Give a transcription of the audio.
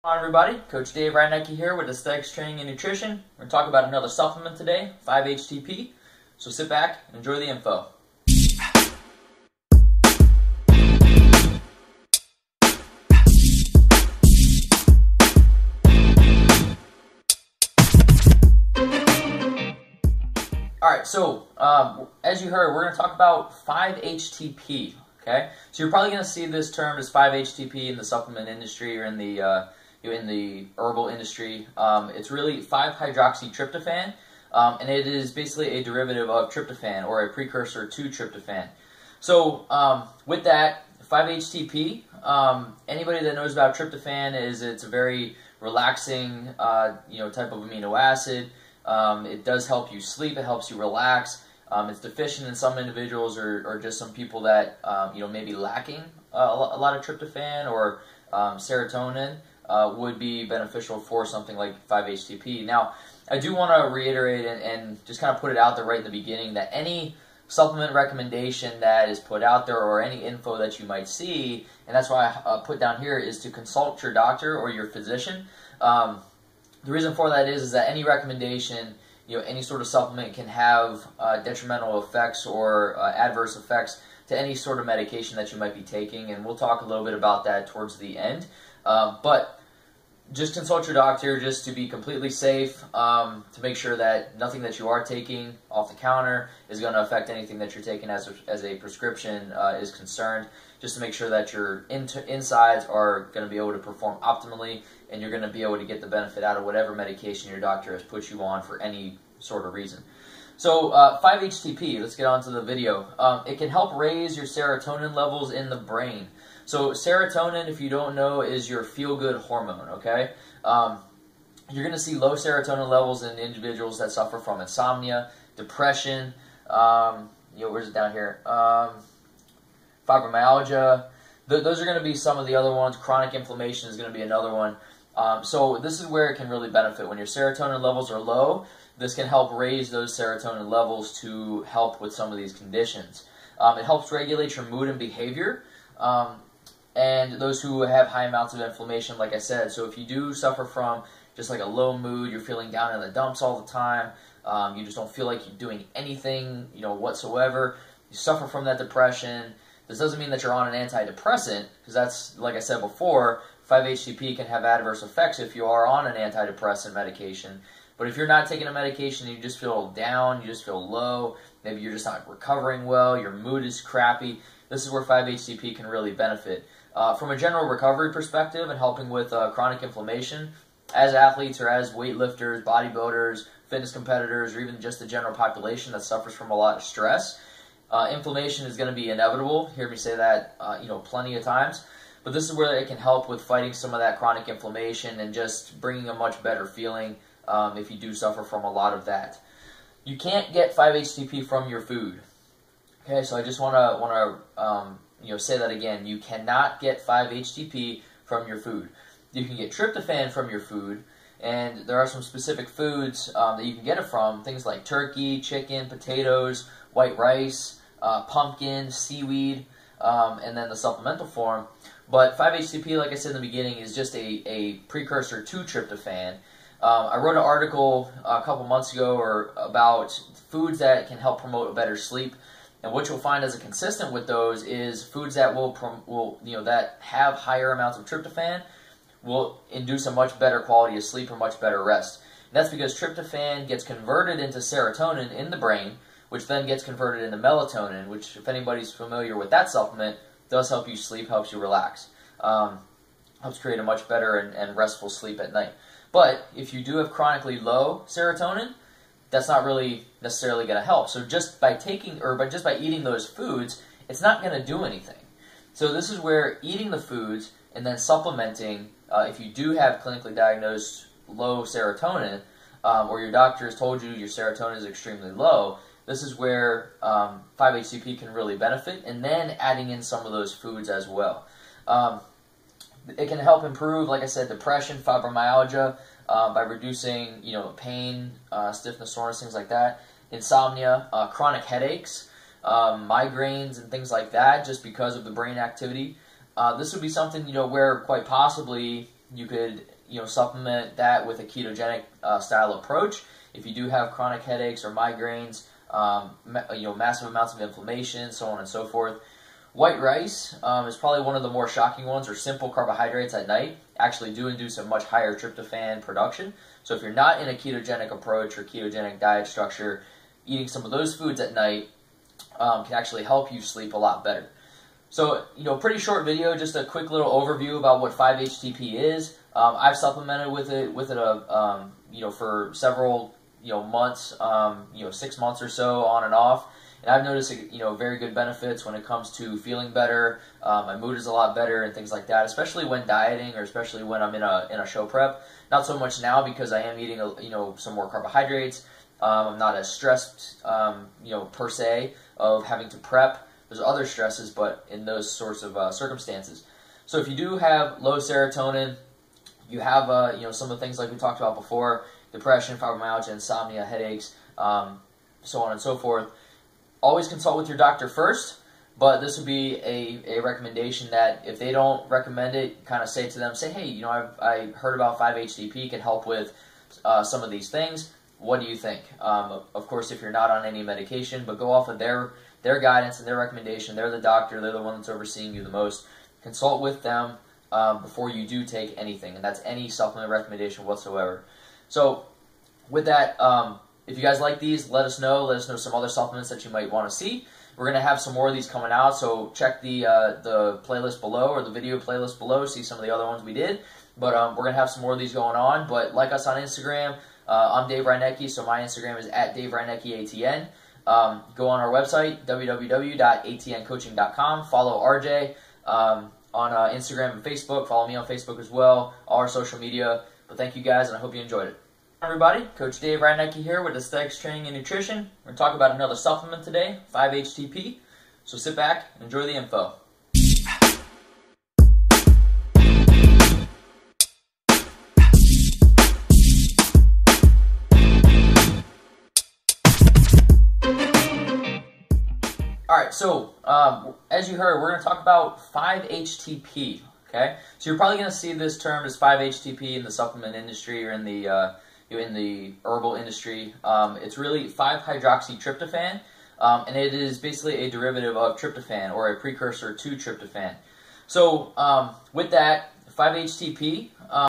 Hello everybody, Coach Dave Reinecke here with Aesthetics Training and Nutrition. We're going to talk about another supplement today, 5-HTP. So sit back and enjoy the info. Alright, so as you heard, we're going to talk about 5-HTP. Okay, so you're probably going to see this term as 5-HTP in the supplement industry or in the herbal industry. It's really 5-hydroxytryptophan, and it is basically a derivative of tryptophan or a precursor to tryptophan. So with that, 5-HTP, anybody that knows about tryptophan it's a very relaxing type of amino acid. It does help you sleep, it helps you relax. It's deficient in some individuals or just some people that may be lacking a lot of tryptophan or serotonin. Would be beneficial for something like 5-HTP. Now, I do want to reiterate and just kind of put it out there right in the beginning that any supplement recommendation that is put out there or any info that you might see, and that's why I put down here, is to consult your doctor or your physician. The reason for that is that any recommendation, any sort of supplement can have detrimental effects or adverse effects to any sort of medication that you might be taking, and we'll talk a little bit about that towards the end. But just consult your doctor just to be completely safe, to make sure that nothing that you are taking off the counter is going to affect anything that you're taking as a prescription is concerned, just to make sure that your insides are going to be able to perform optimally and you're going to be able to get the benefit out of whatever medication your doctor has put you on for any sort of reason. So 5-HTP, let's get on to the video. It can help raise your serotonin levels in the brain. So serotonin, if you don't know, is your feel-good hormone, okay? You're going to see low serotonin levels in individuals that suffer from insomnia, depression, where's it down here? Fibromyalgia. Those are going to be some of the other ones. Chronic inflammation is going to be another one. So this is where it can really benefit. When your serotonin levels are low, this can help raise those serotonin levels to help with some of these conditions. It helps regulate your mood and behavior. And those who have high amounts of inflammation, like I said, so if you do suffer from just like a low mood, you're feeling down in the dumps all the time, you just don't feel like you're doing anything, whatsoever, you suffer from that depression. This doesn't mean that you're on an antidepressant, because that's, like I said before, 5-HTP can have adverse effects if you are on an antidepressant medication. But if you're not taking a medication and you just feel down, you just feel low, maybe you're just not recovering well, your mood is crappy, this is where 5-HTP can really benefit. From a general recovery perspective and helping with chronic inflammation, as athletes or as weightlifters, bodybuilders, fitness competitors, or even just the general population that suffers from a lot of stress, inflammation is going to be inevitable. Hear me say that plenty of times. But this is where it can help with fighting some of that chronic inflammation and just bringing a much better feeling if you do suffer from a lot of that. You can't get 5-HTP from your food. Okay, so I just want to say that again. You cannot get 5-HTP from your food. You can get tryptophan from your food, and there are some specific foods that you can get it from, things like turkey, chicken, potatoes, white rice, pumpkin, seaweed, and then the supplemental form. But 5-HTP, like I said in the beginning, is just a precursor to tryptophan. I wrote an article a couple months ago about foods that can help promote a better sleep. And what you'll find as a consistent with those is foods that that have higher amounts of tryptophan will induce a much better quality of sleep or much better rest. And that's because tryptophan gets converted into serotonin in the brain, which then gets converted into melatonin, which, if anybody's familiar with that supplement, does help you sleep, helps you relax, helps create a much better and restful sleep at night. But if you do have chronically low serotonin, that's not really necessarily going to help. So just by eating those foods, it's not going to do anything. So this is where eating the foods and then supplementing, if you do have clinically diagnosed low serotonin, or your doctor has told you your serotonin is extremely low, this is where 5-HTP can really benefit, and then adding in some of those foods as well. It can help improve, like I said, depression, fibromyalgia, by reducing, pain, stiffness, soreness, things like that, insomnia, chronic headaches, migraines, and things like that, just because of the brain activity. This would be something, where quite possibly, you could supplement that with a ketogenic style approach. If you do have chronic headaches or migraines, massive amounts of inflammation, so on and so forth. White rice is probably one of the more shocking ones, or simple carbohydrates at night actually do induce a much higher tryptophan production. So if you're not in a ketogenic approach or ketogenic diet structure, eating some of those foods at night can actually help you sleep a lot better. So, pretty short video, just a quick little overview about what 5-HTP is. I've supplemented with it for several months, 6 months or so on and off. And I've noticed, very good benefits when it comes to feeling better. My mood is a lot better and things like that, especially when dieting, or especially when I'm in a show prep. Not so much now, because I am eating, some more carbohydrates. I'm not as stressed, per se, of having to prep. There's other stresses, but in those sorts of circumstances. So if you do have low serotonin, you have, some of the things like we talked about before, depression, fibromyalgia, insomnia, headaches, so on and so forth. Always consult with your doctor first, but this would be a recommendation that if they don't recommend it, kind of say to them, hey, I heard about 5-HTP can help with some of these things. What do you think? Of course, if you're not on any medication, but go off of their guidance and their recommendation. They're the doctor. They're the one that's overseeing you the most. Consult with them before you do take anything, and that's any supplement recommendation whatsoever. So with that, if you guys like these, let us know. Let us know some other supplements that you might want to see. We're going to have some more of these coming out, so check the playlist below, or the video playlist below, see some of the other ones we did. But we're going to have some more of these going on. But like us on Instagram. I'm Dave Reinecke, so my Instagram is @DaveReineckeATN. Go on our website, www.atncoaching.com. Follow RJ on Instagram and Facebook. Follow me on Facebook as well, all our social media. But thank you guys, and I hope you enjoyed it. Everybody, Coach Dave Reinecke here with Aesthetics Training and Nutrition. We're going to talk about another supplement today, 5-HTP. So sit back and enjoy the info. Alright, so as you heard, we're going to talk about 5-HTP, okay? So you're probably going to see this term as 5-HTP in the supplement industry, or in the herbal industry. It's really 5-hydroxytryptophan, and it is basically a derivative of tryptophan, or a precursor to tryptophan. So with that, 5-HTP